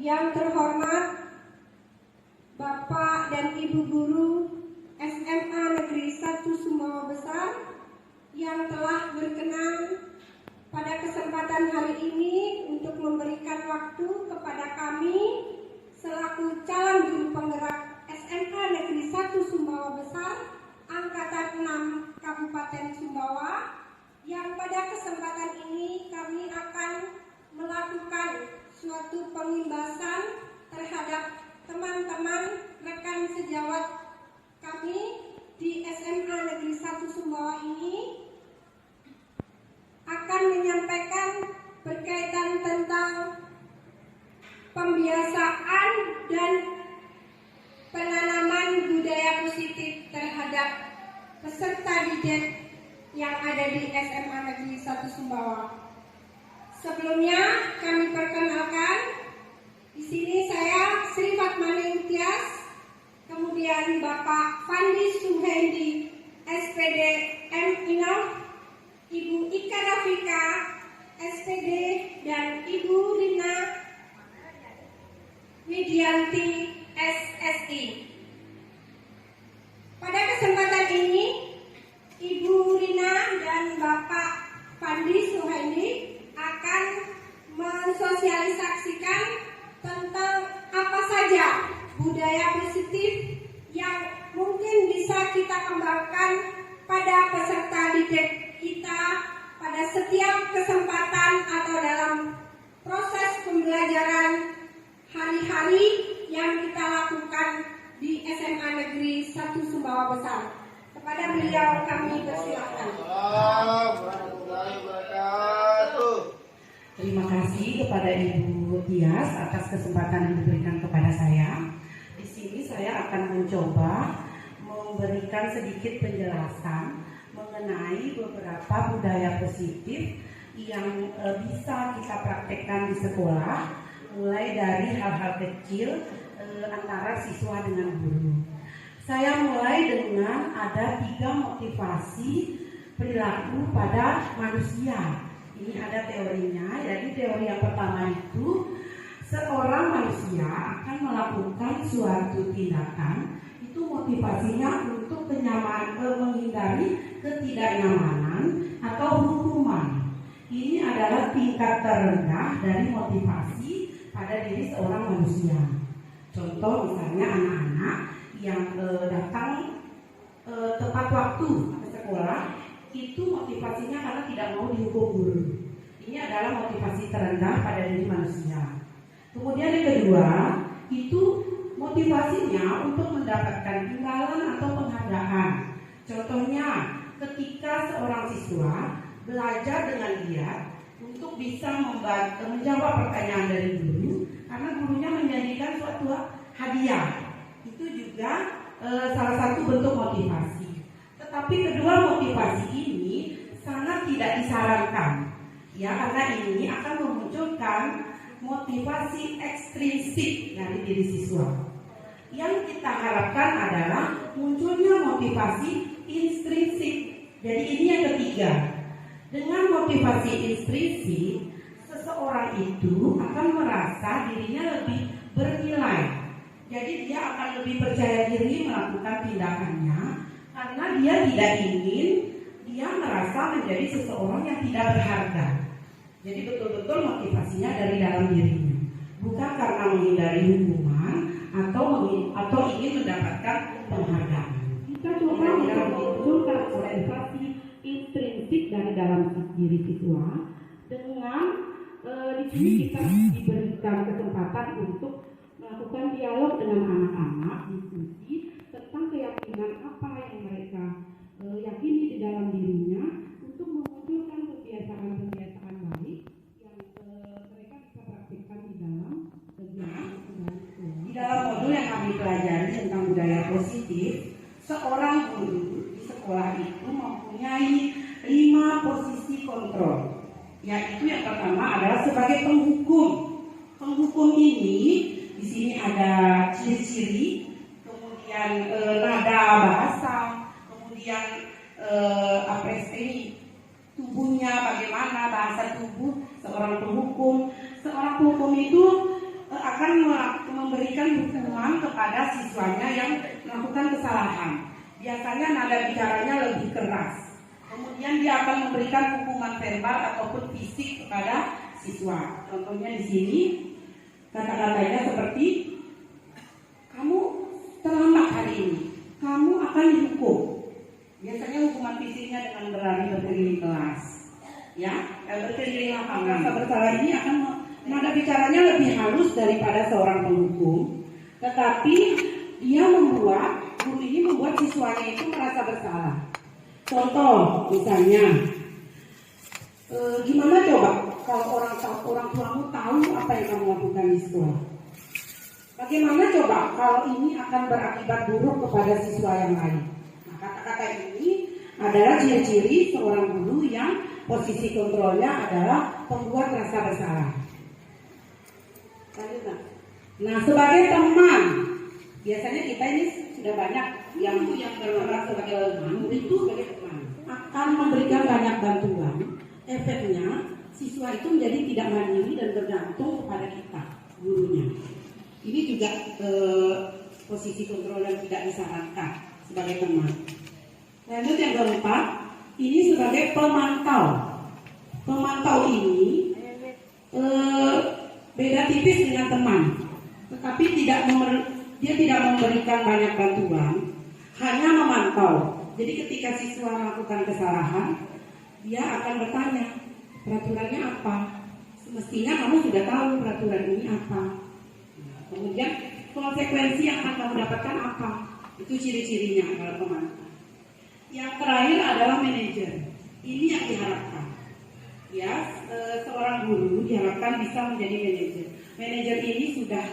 Yang terhormat Bapak dan Ibu Guru SMA Negeri 1 Sumbawa Besar yang telah berkenan pada kesempatan hari ini untuk memberikan waktu kepada kami selaku calon juru penggerak SMA Negeri 1 Sumbawa Besar Angkatan 6 Kabupaten Sumbawa, yang pada kesempatan ini kami akan melakukan suatu pengimbasan terhadap teman-teman rekan sejawat kami di SMA Negeri 1 Sumbawa ini, akan menyampaikan berkaitan tentang pembiasaan dan penanaman budaya positif terhadap peserta didik yang ada di SMA Negeri 1 Sumbawa. Sebelumnya kami perkenalkan, di sini saya Sri Fatmani Utias, kemudian Bapak Fandi Suhendi, SPD M Inov, Ibu Ika Rafika, SPD, dan Ibu Rina Widianti, SSI. Pada kesempatan ini, Ibu Rina dan Bapak Fandi Suhendi akan mensosialisasikan tentang apa saja budaya positif yang mungkin bisa kita kembangkan pada peserta didik kita pada setiap kesempatan atau dalam proses pembelajaran hari-hari yang kita lakukan di SMA Negeri 1 Sumbawa Besar. Kepada beliau kami persilakan. Terima kasih kepada Ibu Tias atas kesempatan yang diberikan kepada saya. Di sini saya akan mencoba memberikan sedikit penjelasan mengenai beberapa budaya positif yang bisa kita praktekkan di sekolah, mulai dari hal-hal kecil antara siswa dengan guru. Saya mulai dengan ada 3 motivasi perilaku pada manusia. Ini ada teorinya. Jadi teori yang pertama itu, seorang manusia akan melakukan suatu tindakan itu motivasinya untuk menghindari ketidaknyamanan atau hukuman. Ini adalah tingkat terendah dari motivasi pada diri seorang manusia. Contoh misalnya anak-anak yang datang tepat waktu ke sekolah, itu motivasinya karena tidak mau dihukum guru. Ini adalah motivasi terendah pada diri manusia. Kemudian yang kedua, itu motivasinya untuk mendapatkan imbalan atau penghargaan. Contohnya, ketika seorang siswa belajar dengan giat untuk bisa menjawab pertanyaan dari guru, karena gurunya menjanjikan suatu hadiah. Itu juga salah satu bentuk motivasi. Tetapi kedua motivasi ini sangat tidak disarankan, ya, karena ini akan memunculkan motivasi ekstrinsik dari diri siswa. Yang kita harapkan adalah munculnya motivasi intrinsik. Jadi ini yang ketiga. Dengan motivasi intrinsik, seseorang itu akan merasa dirinya lebih bernilai. Jadi dia akan lebih percaya diri melakukan tindakannya karena dia tidak ingin dia merasa menjadi seseorang yang tidak berharga. Jadi betul-betul motivasinya dari dalam dirinya, bukan karena menghindari hukuman atau ingin mendapatkan penghargaan. Kita coba memunculkan motivasi intrinsik dari dalam diri siswa dengan di sini kita diberikan kesempatan untuk melakukan dialog dengan anak-anak, diskusi tentang keyakinan apa yang mereka yakini di dalam dirinya untuk memunculkan kebiasaan-kebiasaan baik yang mereka bisa praktikkan di dalam kegiatan. Di dalam modul yang kami pelajari tentang budaya positif, seorang guru di sekolah itu mempunyai 5 posisi kontrol. Yaitu yang pertama adalah sebagai penghukum. Penghukum ini di sini ada ciri-ciri, kemudian nada bahasa, kemudian apresiasi tubuhnya, bagaimana bahasa tubuh seorang penghukum. Seorang penghukum itu akan memberikan hukuman kepada siswanya yang melakukan kesalahan. Biasanya nada bicaranya lebih keras. Kemudian dia akan memberikan hukuman verbal ataupun fisik kepada siswa. Contohnya di sini kata-katanya seperti, kamu terlambat hari ini, kamu akan dihukum. Biasanya hukuman fisiknya dengan berlari berkeliling kelas, ya, berkeliling lapangan. Rasa bersalah ini akan nada bicaranya lebih halus daripada seorang penghukum, tetapi dia guru ini membuat siswanya itu merasa bersalah. Contoh, misalnya, gimana coba kalau orang tuamu tahu apa yang kamu lakukan di sekolah? Bagaimana coba kalau ini akan berakibat buruk kepada siswa yang lain? Nah, kata-kata ini adalah ciri-ciri seorang guru yang posisi kontrolnya adalah pembuat rasa bersalah. Nah, sebagai teman, biasanya kita ini sudah banyak yang berperan sebagai teman, itu sebagai teman akan memberikan banyak bantuan. Efeknya siswa itu menjadi tidak mandiri dan bergantung kepada kita, gurunya. Ini juga posisi kontrol yang tidak disarankan sebagai teman. Lanjut yang keempat, ini sebagai pemantau. Pemantau ini beda tipis dengan teman, tetapi dia tidak memberikan banyak bantuan, hanya memantau. Jadi ketika siswa melakukan kesalahan, dia akan bertanya, peraturannya apa? Semestinya kamu sudah tahu peraturan ini apa. Kemudian konsekuensi yang akan kamu dapatkan apa? Itu ciri-cirinya kalau pemantau. Yang terakhir adalah manajer. Ini yang diharapkan. Ya, seorang guru diharapkan bisa menjadi manajer. Manajer ini sudah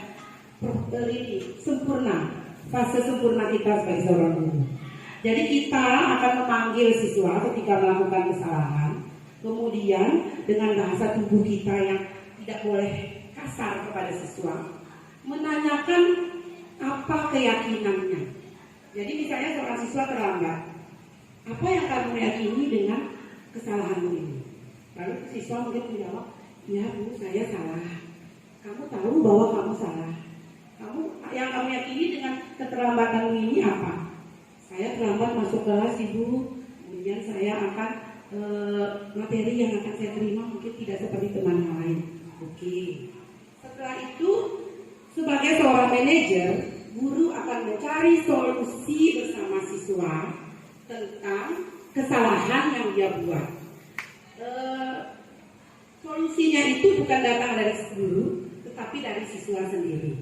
sempurna, fase sempurna kita sebagai seorang guru. Jadi kita akan memanggil siswa ketika melakukan kesalahan, kemudian dengan bahasa tubuh kita yang tidak boleh kasar kepada siswa, menanyakan apa keyakinannya. Jadi misalnya seorang siswa terlambat, apa yang kamu yakini dengan kesalahanmu ini? Lalu siswa mungkin menjawab, ya Bu, saya salah. Kamu tahu bahwa kamu salah. Yang kamu yakini dengan keterlambatanmu ini apa? Saya terlambat masuk kelas Ibu, kemudian saya akan materi yang akan saya terima mungkin tidak seperti teman yang lain. Oke. Setelah itu, sebagai seorang manajer, guru akan mencari solusi bersama siswa tentang kesalahan yang dia buat. Solusinya itu bukan datang dari guru, tetapi dari siswa sendiri.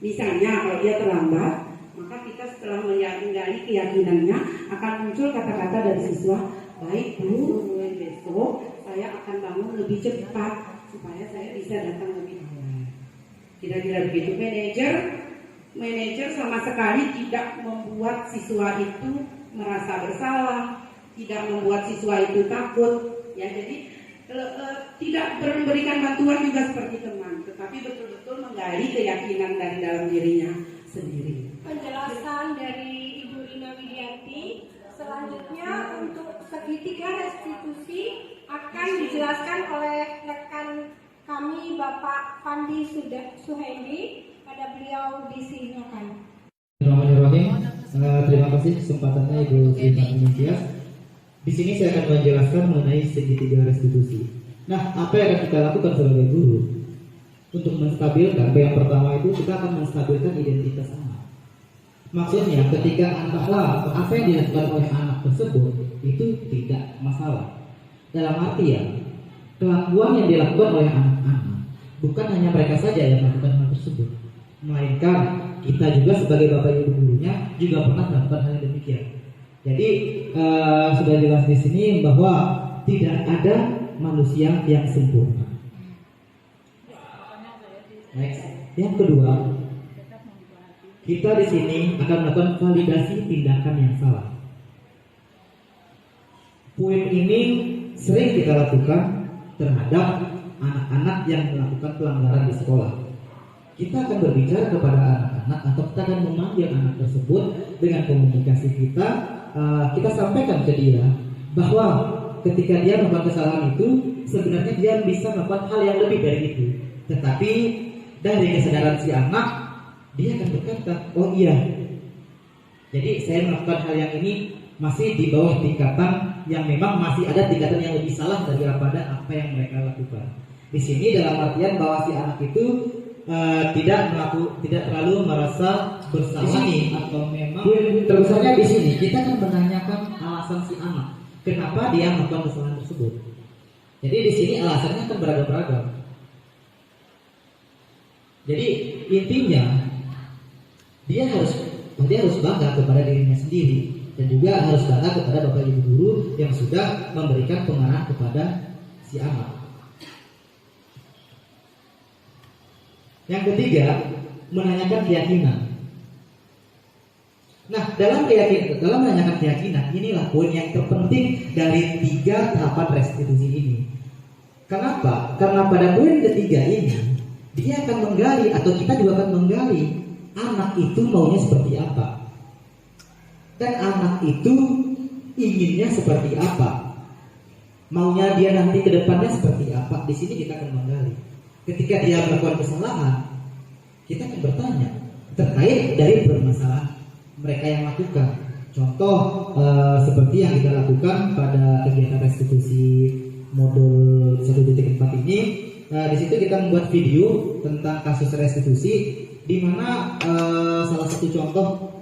Misalnya kalau dia terlambat, maka kita setelah menggali keyakinannya akan muncul kata-kata dari siswa, baik Bu, mulai besok saya akan bangun lebih cepat supaya saya bisa datang lebih awal. Kira-kira begitu. Manajer sama sekali tidak membuat siswa itu merasa bersalah, tidak membuat siswa itu takut. Ya, jadi tidak memberikan bantuan juga seperti teman, tetapi betul-betul menggali keyakinan dari dalam dirinya sendiri. Penjelasan dari Ibu Rina Widianti. Selanjutnya untuk segitiga restitusi akan dijelaskan oleh rekan kami Bapak Fandi Suhendi. Pada beliau disilakan. Terima kasih kesempatannya Ibu Rina Widianti. Di sini saya akan menjelaskan mengenai segitiga restitusi. Nah, apa yang akan kita lakukan sebagai guru untuk menstabilkan? Yang pertama itu kita akan menstabilkan identitas anak. Maksudnya, ketika apa yang dilakukan oleh anak tersebut itu tidak masalah. Dalam artian, kelakuan yang dilakukan oleh anak-anak bukan hanya mereka saja yang melakukan hal tersebut, melainkan kita juga sebagai bapak ibu gurunya juga pernah melakukan hal yang demikian. Jadi sudah jelas di sini bahwa tidak ada manusia yang sempurna. Next. Yang kedua, kita di sini akan melakukan validasi tindakan yang salah. Poin ini sering kita lakukan terhadap anak-anak yang melakukan pelanggaran di sekolah. Kita akan berbicara kepada anak-anak atau kita akan memanggil anak tersebut dengan komunikasi kita. Kita sampaikan ke dia bahwa ketika dia melakukan kesalahan itu sebenarnya dia bisa melakukan hal yang lebih dari itu, tetapi dari kesadaran si anak, dia akan berkata, oh iya, jadi saya melakukan hal yang ini masih di bawah tingkatan yang memang masih ada tingkatan yang lebih salah daripada apa yang mereka lakukan. Di sini dalam artian bahwa si anak itu tidak terlalu merasa bersalah atau memang terbesarnya di sini kita kan menanyakan alasan si anak kenapa dia melakukan kesalahan tersebut. Jadi di sini alasannya kan beragam-ragam. Jadi intinya dia harus bangga kepada dirinya sendiri dan juga harus bangga kepada bapak ibu guru yang sudah memberikan pengarahan kepada si anak. Yang ketiga, menanyakan keyakinan. Nah, dalam menanyakan keyakinan, inilah poin yang terpenting dari 3 tahapan restitusi ini. Kenapa? Karena pada poin ketiga ini, dia akan menggali atau kita juga akan menggali anak itu maunya seperti apa, dan anak itu inginnya seperti apa, maunya dia nanti ke depannya seperti apa. Di sini kita akan menggali. Ketika dia melakukan kesalahan, kita akan bertanya terkait dari permasalahan mereka yang lakukan. Contoh seperti yang kita lakukan pada kegiatan restitusi modul 1.4 ini. Di situ kita membuat video tentang kasus restitusi, di mana salah satu contoh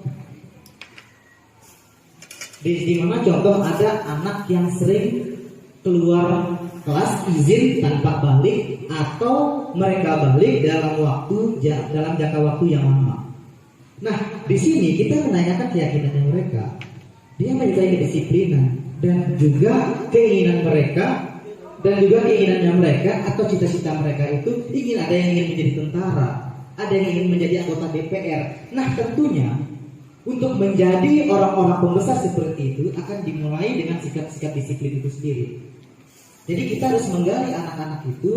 di mana contoh ada anak yang sering keluar kelas izin tanpa balik atau mereka balik dalam jangka waktu yang lama. Nah, di sini kita menanyakan keyakinannya mereka. Dia mempunyai kedisiplinan dan juga keinginannya mereka atau cita-cita mereka itu ada yang ingin menjadi tentara, ada yang ingin menjadi anggota DPR. Nah, tentunya untuk menjadi orang-orang pembesar seperti itu akan dimulai dengan sikap-sikap disiplin itu sendiri. Jadi kita harus menggali anak-anak itu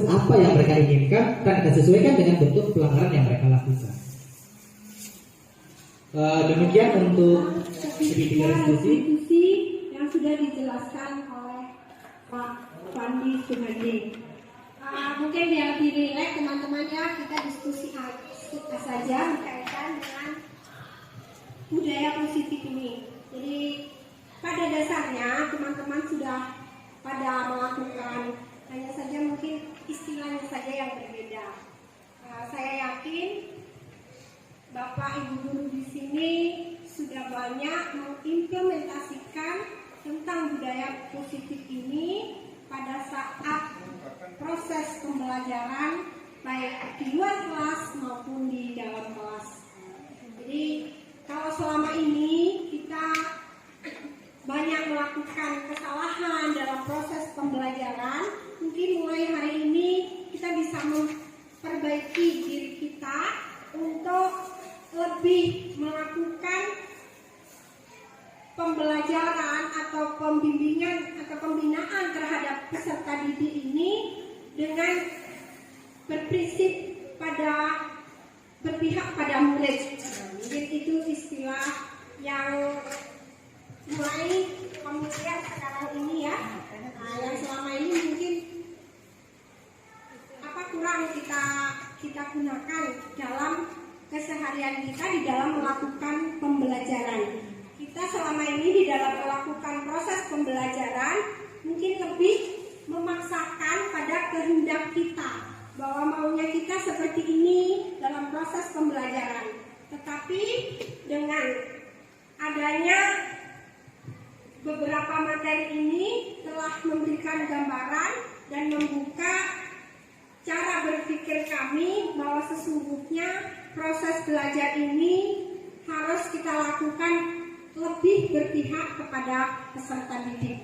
apa yang mereka inginkan dan kita sesuaikan dengan bentuk pelanggaran yang mereka lakukan. Demikian untuk segitiga restitusi yang sudah dijelaskan oleh Pak Fandi Sunadi. Mungkin biar lebih rileks teman-teman ya, kita diskusi saja berkaitan dengan budaya positif ini. Jadi pada dasarnya teman-teman sudah pada melakukan, hanya saja mungkin istilahnya saja yang berbeda. Saya yakin Bapak Ibu guru di sini sudah banyak mengimplementasikan tentang budaya positif ini pada saat proses pembelajaran baik di luar kelas maupun di dalam kelas. Jadi kalau selama ini kita banyak melakukan kesalahan dalam proses pembelajaran, mungkin mulai hari ini kita bisa memperbaiki diri kita untuk lebih melakukan pembelajaran atau pembimbingan atau pembinaan terhadap peserta didik ini dengan berprinsip berpihak pada murid. Mungkin itu istilah yang mulai familiar sekarang ini ya. Yang selama ini mungkin kurang kita gunakan dalam keseharian kita di dalam melakukan pembelajaran. Kita selama ini di dalam melakukan proses pembelajaran mungkin lebih memaksakan pada kehendak kita bahwa maunya kita seperti ini dalam proses pembelajaran. Tetapi dengan adanya beberapa materi ini telah memberikan gambaran dan membuka cara berpikir kami bahwa sesungguhnya proses belajar ini harus kita lakukan lebih berpihak kepada peserta didik.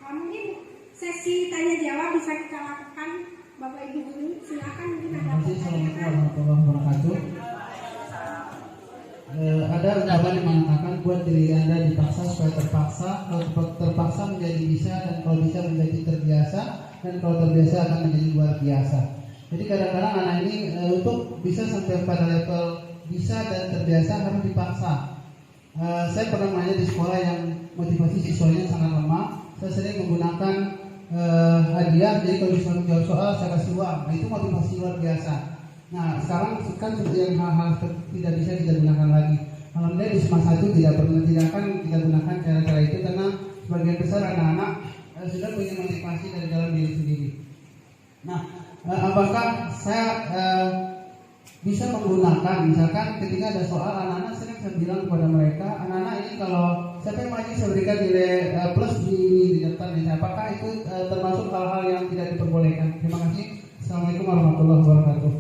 Mungkin sesi tanya jawab bisa kita lakukan, Bapak Ibu guru, silakan mungkin ada pertanyaan. Ada ungkapan yang mengatakan buat diri Anda dipaksa supaya terpaksa, kalau terpaksa menjadi bisa, dan kalau bisa menjadi terbiasa, dan kalau terbiasa akan menjadi luar biasa. Jadi kadang-kadang anak ini untuk bisa sampai pada level bisa dan terbiasa harus dipaksa. Saya pernah mengajar di sekolah yang motivasi siswanya sangat lemah. Saya sering menggunakan hadiah, jadi kalau disuruh jawab soal saya kasih uang. Nah, itu motivasi luar biasa. Nah sekarang kan yang hal-hal tidak bisa kita gunakan lagi. Alhamdulillah di semasa itu tidak akan kita gunakan cara-cara itu karena sebagian besar anak-anak sudah punya motivasi dari dalam diri sendiri. Nah, apakah saya bisa menggunakan misalkan ketika ada soal anak-anak sering saya bilang kepada mereka, anak-anak ini kalau siapa yang maju saya berikan nilai plus di daftar ini. Apakah itu termasuk hal-hal yang tidak diperbolehkan? Terima kasih. Assalamualaikum warahmatullahi wabarakatuh.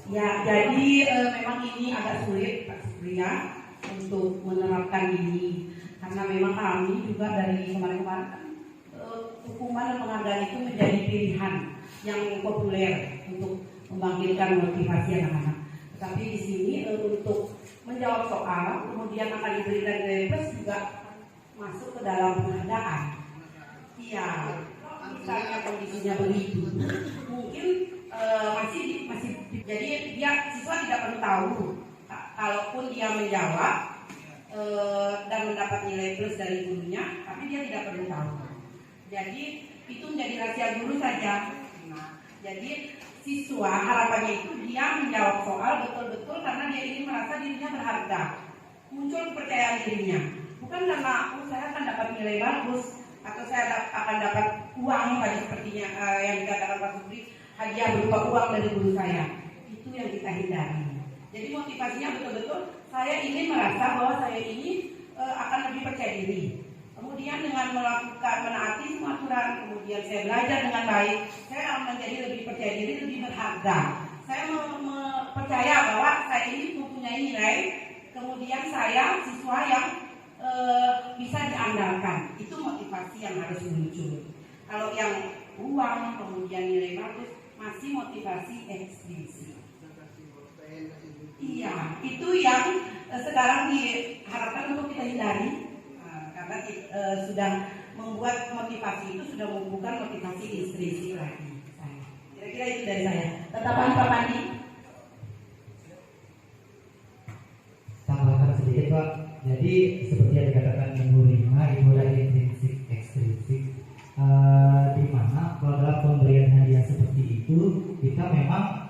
Ya, jadi memang ini agak sulit Pak Supriya untuk menerapkan ini karena memang kami juga dari kemarin-kemarin kan, hukuman dan penghargaan itu menjadi pilihan yang populer untuk membangkitkan motivasi anak-anak. Tetapi di sini untuk menjawab soal kemudian akan diberikan nilai plus juga masuk ke dalam penghargaan. Iya, misalnya kondisinya begitu, mungkin masih jadi dia siswa tidak perlu tahu kalaupun dia menjawab dan mendapat nilai plus dari gurunya, tapi dia tidak perlu tahu. Jadi itu menjadi rahasia guru saja. Nah, jadi siswa harapannya itu dia menjawab soal betul-betul karena dia ingin merasa dirinya berharga, muncul kepercayaan dirinya, bukan karena saya akan dapat nilai bagus atau saya akan dapat uang tadi sepertinya yang dikatakan Pak Supri, hadiah berupa uang dari guru saya. Itu yang kita hindari. Jadi motivasinya betul-betul saya ingin merasa bahwa saya ini akan lebih percaya diri. Kemudian dengan melakukan menaati semua aturan, kemudian saya belajar dengan baik, saya akan menjadi lebih percaya diri, lebih berharga. Saya percaya bahwa saya ini mempunyai nilai, kemudian saya siswa yang bisa diandalkan. Itu motivasi yang harus muncul. Kalau yang uang, kemudian nilai bagus, masih motivasi ekstrinsik. Iya, itu yang sekarang diharapkan untuk kita hindari. Karena sudah membuat motivasi itu sudah bukan motivasi intrinsik lagi. Kira-kira itu dari saya. Tetapan Pak Pandi? Tambahkan sedikit Pak. Jadi seperti yang dikatakan Ibu Rima, itu ada intrinsik, ekstrinsik. Di mana kalau dalam pemberian hadiah seperti itu kita memang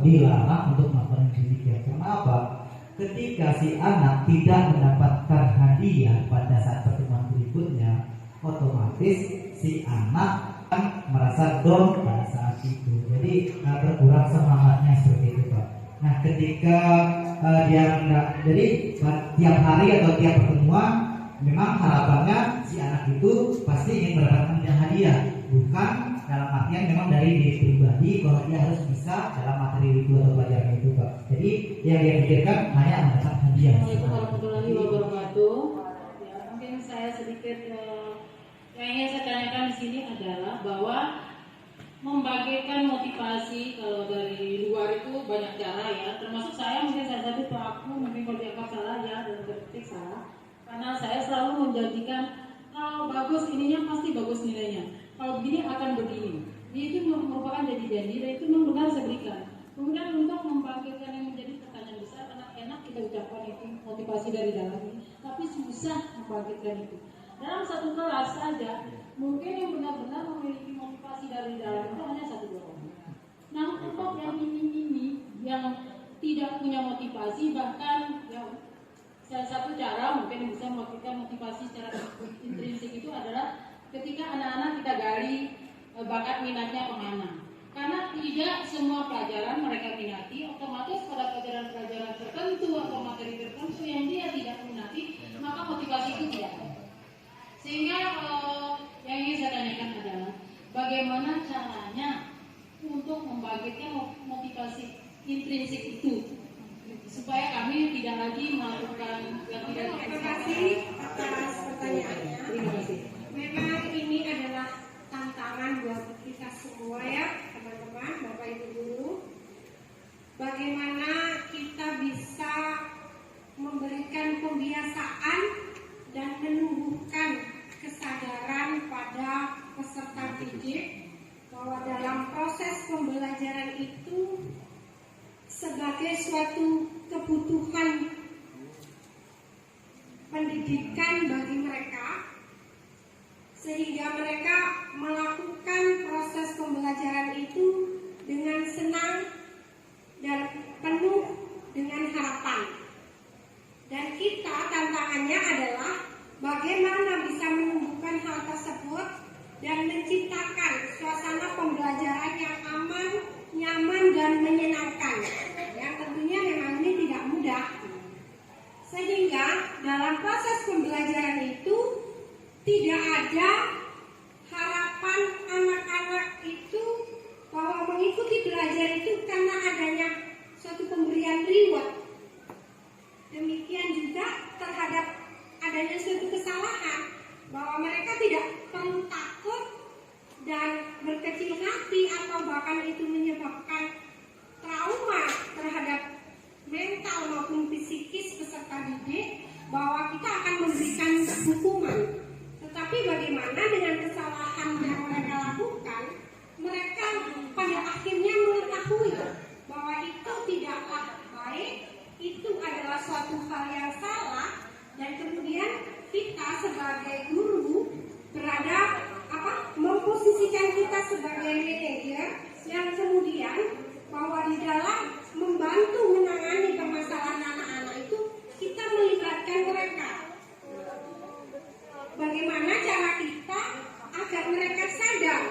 dilarang untuk melakukan demikian. Kenapa? Ketika si anak tidak mendapatkan hadiah pada saat pertemuan berikutnya, otomatis si anak akan merasa down pada saat itu. Jadi berkurang semangatnya seperti itu Pak. Nah ketika jadi tiap hari atau tiap pertemuan memang harapannya si anak itu pasti ingin mendapatkan hadiah, bukan dalam artian memang dari diri pribadi bahwa dia harus bisa dalam materi itu atau pelajaran itu Pak. Jadi yang dia pikirkan hanya mendapat hadiah. Assalamualaikum warahmatullahi wabarakatuh. Ya, mungkin saya sedikit yang ingin saya tanyakan di sini adalah bahwa membagikan motivasi kalau dari luar itu banyak cara ya. Termasuk saya mungkin salah satu pelaku, mungkin kalau dianggap salah ya dan berketik salah. Karena saya selalu menjanjikan kalau bagus ininya pasti bagus nilainya. Kalau begini akan begini. Itu merupakan janji-janji dan itu memang benar saya berikan. Kemudian untuk membangkitkan yang menjadi pertanyaan besar, enak kita ucapkan itu motivasi dari dalam ini, tapi susah membangkitkan itu. Dalam satu kelas saja, mungkin yang benar-benar memiliki motivasi dari dalam itu hanya 1-2 orang. Nah untuk yang ini yang tidak punya motivasi, bahkan yang salah satu cara mungkin bisa membangkitkan motivasi secara intrinsik itu adalah ketika anak-anak kita gali bakat minatnya kemana. Karena tidak semua pelajaran mereka minati, otomatis pada pelajaran-pelajaran tertentu atau materi tertentu yang dia tidak minati, maka motivasi itu tidak ada. Sehingga yang ingin saya tanyakan adalah bagaimana caranya untuk membangkitkan motivasi intrinsik itu supaya kami tidak lagi melakukan yang tidak. Terima kasih atas pertanyaannya. Terima kasih. Memang ini adalah tantangan buat kita semua ya teman-teman, Bapak Ibu Guru. Bagaimana kita bisa memberikan pembiasaan dan menumbuhkan kesadaran pada peserta didik bahwa dalam proses pembelajaran itu sebagai suatu kebutuhan pendidikan bagi mereka, sehingga mereka melakukan proses pembelajaran itu dengan senang dan penuh dengan harapan. Dan kita tantangannya adalah bagaimana bisa menumbuhkan hal tersebut dan menciptakan suasana pembelajaran yang aman, nyaman, dan menyenangkan. Yang tentunya memang ini tidak mudah. Sehingga dalam proses pembelajaran itu tidak ada harapan anak-anak itu bahwa mengikuti belajar itu karena adanya suatu pemberian reward. Demikian juga terhadap adanya suatu kesalahan, bahwa mereka tidak perlu takut dan berkecil hati atau bahkan itu menyebabkan trauma terhadap mental maupun psikis peserta didik, bahwa kita akan memberikan hukuman. Tetapi bagaimana dengan kesalahan yang mereka lakukan, mereka pada akhirnya mengetahui bahwa itu tidaklah baik, itu adalah suatu hal yang salah, dan kemudian kita sebagai guru berada memposisikan kita sebagai manajer yang kemudian bahwa di dalam membantu menangani permasalahan anak-anak itu kita melibatkan mereka. Bagaimana cara kita agar mereka sadar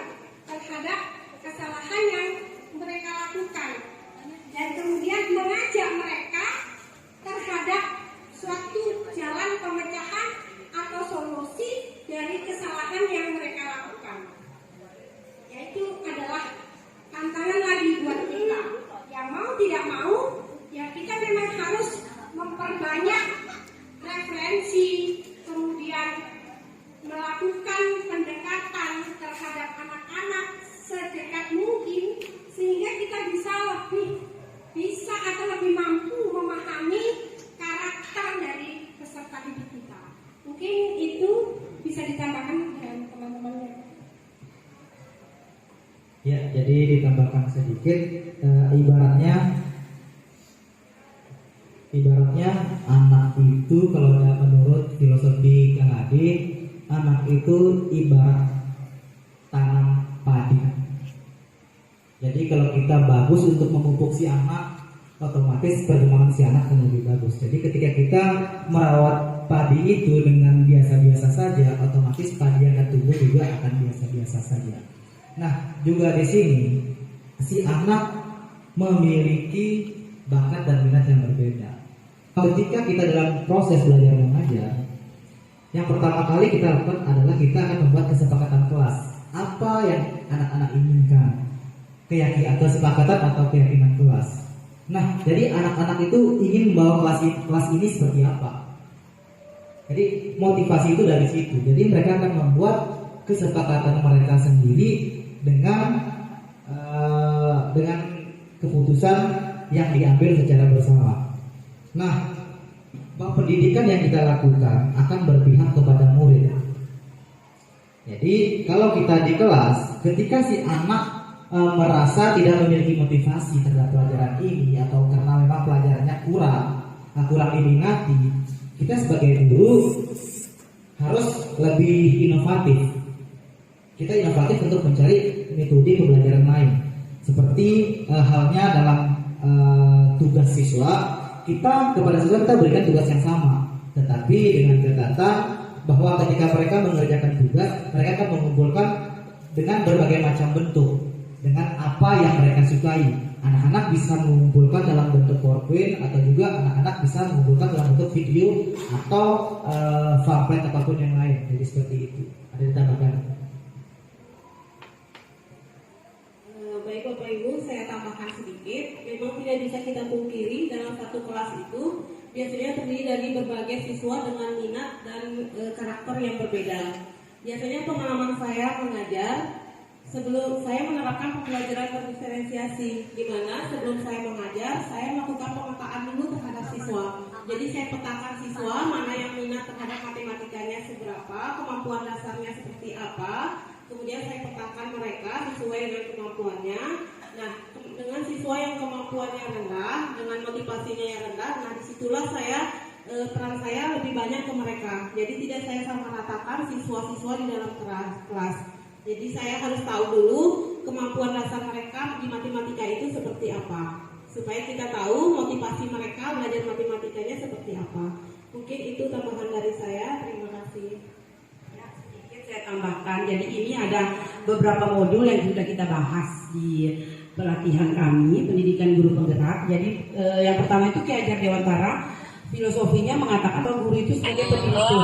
terhadap kesalahan yang mereka lakukan dan kemudian mengajak mereka terhadap suatu jalan pemecahan atau solusi dari kesalahan yang mereka lakukan. Yaitu adalah tantangan lagi buat kita. Yang mau tidak mau, ya kita memang harus memperbanyak referensi, kemudian melakukan pendekatan terhadap anak-anak sedekat mungkin, sehingga kita bisa atau lebih mampu memahami karakter dari peserta didik kita. Mungkin itu bisa ditambahkan dengan teman-temannya. Ya, jadi ditambahkan sedikit, ibaratnya anak itu kalau menurut filosofi Kanadi, anak itu ibarat tanam padi. Jadi kalau kita bagus untuk memupuk si anak, otomatis perkembangan si anak akan lebih bagus. Jadi ketika kita merawat padi itu dengan biasa-biasa saja, otomatis padi yang akan tumbuh juga akan biasa-biasa saja. Nah, juga di sini si anak memiliki bakat dan minat yang berbeda. Ketika kita dalam proses belajar mengajar, yang pertama kali kita lakukan adalah kita akan membuat kesepakatan kelas. Apa yang anak-anak inginkan, keyakinan atau kesepakatan atau keyakinan kelas. Nah, jadi anak-anak itu ingin membawa kelas ini seperti apa. Jadi motivasi itu dari situ. Jadi mereka akan membuat kesepakatan mereka sendiri dengan keputusan yang diambil secara bersama. Nah, pendidikan yang kita lakukan akan berpihak kepada murid. Jadi kalau kita di kelas, ketika si anak merasa tidak memiliki motivasi terhadap pelajaran ini atau karena memang pelajarannya kurang diminati, kita sebagai guru harus lebih inovatif. Kita inovatif untuk mencari metode pembelajaran lain. Seperti halnya dalam tugas siswa, kepada siswa kita berikan tugas yang sama, tetapi dengan catatan bahwa ketika mereka mengerjakan tugas, mereka akan mengumpulkan dengan berbagai macam bentuk, dengan apa yang mereka sukai. Anak-anak bisa mengumpulkan dalam bentuk PowerPoint, atau juga anak-anak bisa mengumpulkan dalam bentuk video atau pamflet apapun yang lain. Jadi seperti itu. Ada ditambahkan? Baik Bapak Ibu, saya tambahkan sedikit. Memang tidak bisa kita pungkiri dalam satu kelas itu biasanya terdiri dari berbagai siswa dengan minat dan karakter yang berbeda. Biasanya pengalaman saya mengajar, sebelum saya menerapkan pembelajaran berdiferensiasi, di mana sebelum saya mengajar, saya melakukan pemetaan dulu terhadap siswa. Jadi saya petakan siswa mana yang minat terhadap matematikanya seberapa, kemampuan dasarnya seperti apa. Kemudian saya petakan mereka sesuai dengan kemampuannya. Nah, dengan siswa yang kemampuannya rendah, dengan motivasinya yang rendah, nah disitulah peran saya lebih banyak ke mereka. Jadi tidak saya samaratakan siswa-siswa di dalam kelas. Jadi saya harus tahu dulu kemampuan dasar mereka di matematika itu seperti apa, supaya kita tahu motivasi mereka belajar matematikanya seperti apa. Mungkin itu tambahan dari saya. Terima kasih. Ya, sedikit saya tambahkan. Jadi ini ada beberapa modul yang sudah kita bahas di pelatihan kami, pendidikan guru penggerak. Jadi yang pertama itu Ki Hajar Dewantara, filosofinya mengatakan bahwa guru itu sebagai penuntun.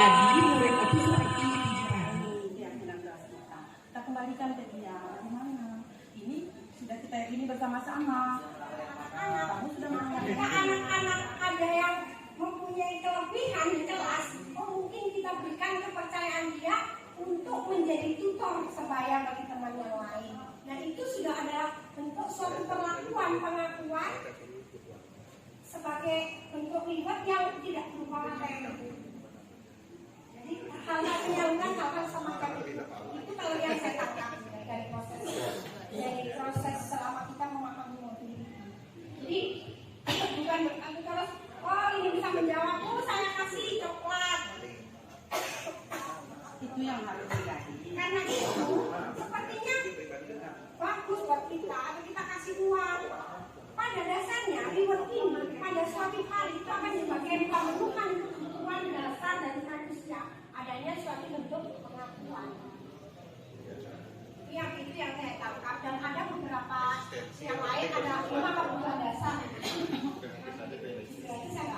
Jadi murid itu seperti biji yang 19 kita kembalikan ke dia. Bagaimana? Ini sudah kita yakini bersama-sama. Kamu sudah mengerti. Anak-anak ada yang mempunyai kelebihan di kelas, mungkin kita berikan kepercayaan dia untuk menjadi tutor sebaya bagi teman yang lain. Nah, itu sudah ada bentuk suatu perlakuan pengakuan sebagai bentuk reward yang tidak berupa materi. Jadi hal-hal penyaluran hal-hal semacam itu kalau yang saya tangkap dari proses selama kita memahami modul ini. Jadi bukan berarti terus oh ini bisa menjawab, oh saya kasih coklat. Itu yang harus terjadi. Karena itu sepertinya bagus buat kita atau kita kasih uang. Pada dasarnya reward ini pada suatu hari itu akan sebagai pemenuhan kebutuhan dasar dari manusia, adanya suatu bentuk pengakuan. Yang itu yang saya tangkap, dan ada beberapa yang lain, ada 5 kebutuhan dasar.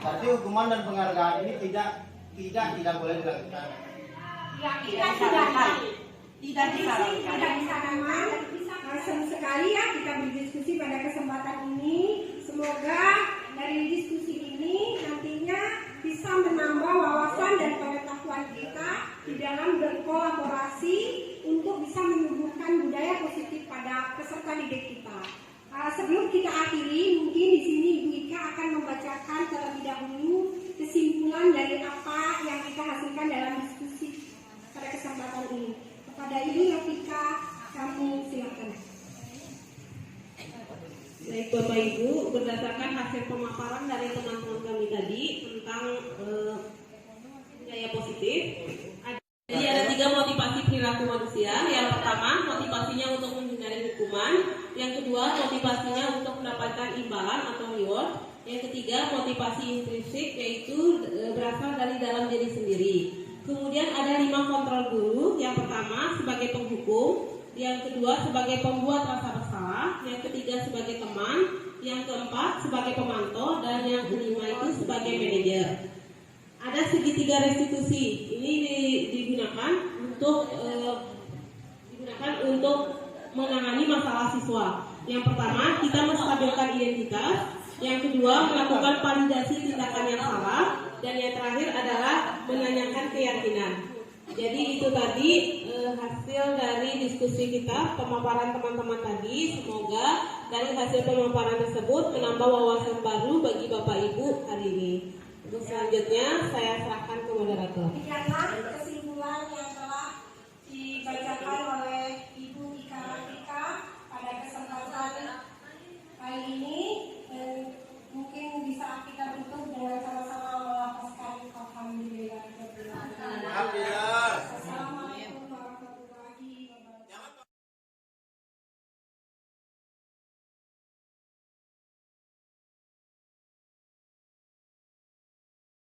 Berarti hukuman dan penghargaan ini tidak boleh dilakukan. Ya, tidak disarankan. Tidak disarankan. Tidak disarankan. Senang sekali ya kita berdiskusi pada kesempatan ini. Semoga dari diskusi ini nantinya bisa menambah wawasan dan pengetahuan kita di dalam berkolaborasi untuk bisa menumbuhkan budaya positif pada peserta didik kita. Sebelum kita akhiri, mungkin di sini Ibu Ika akan membacakan terlebih dahulu kesimpulan dari apa yang kita hasilkan dalam diskusi pada kesempatan ini. Kepada Ibu Yofika, kamu silakan. Baik Bapak Ibu, berdasarkan hasil pemaparan dari teman-teman kami tadi tentang budaya positif, jadi ada 3 motivasi perilaku manusia. Yang pertama, motivasinya untuk menghindari hukuman. Yang kedua, motivasinya untuk mendapatkan imbalan atau reward. Yang ketiga, motivasi intrinsik, yaitu berasal dari dalam diri sendiri. Kemudian ada 5 kontrol guru. Yang pertama sebagai penghukum, yang kedua sebagai pembuat rasa bersalah, yang ketiga sebagai teman, yang keempat sebagai pemantau, dan yang kelima itu sebagai manajer. Ada segitiga restitusi. Ini digunakan untuk menangani masalah siswa. Yang pertama, kita menstabilkan identitas. Yang kedua, melakukan validasi tindakan yang salah. Dan yang terakhir adalah menanyakan keyakinan. Jadi itu tadi hasil dari diskusi kita, pemaparan teman-teman tadi. Semoga dari hasil pemaparan tersebut menambah wawasan baru bagi Bapak Ibu hari ini. Untuk selanjutnya saya serahkan ke moderator. Demikianlah kesimpulan yang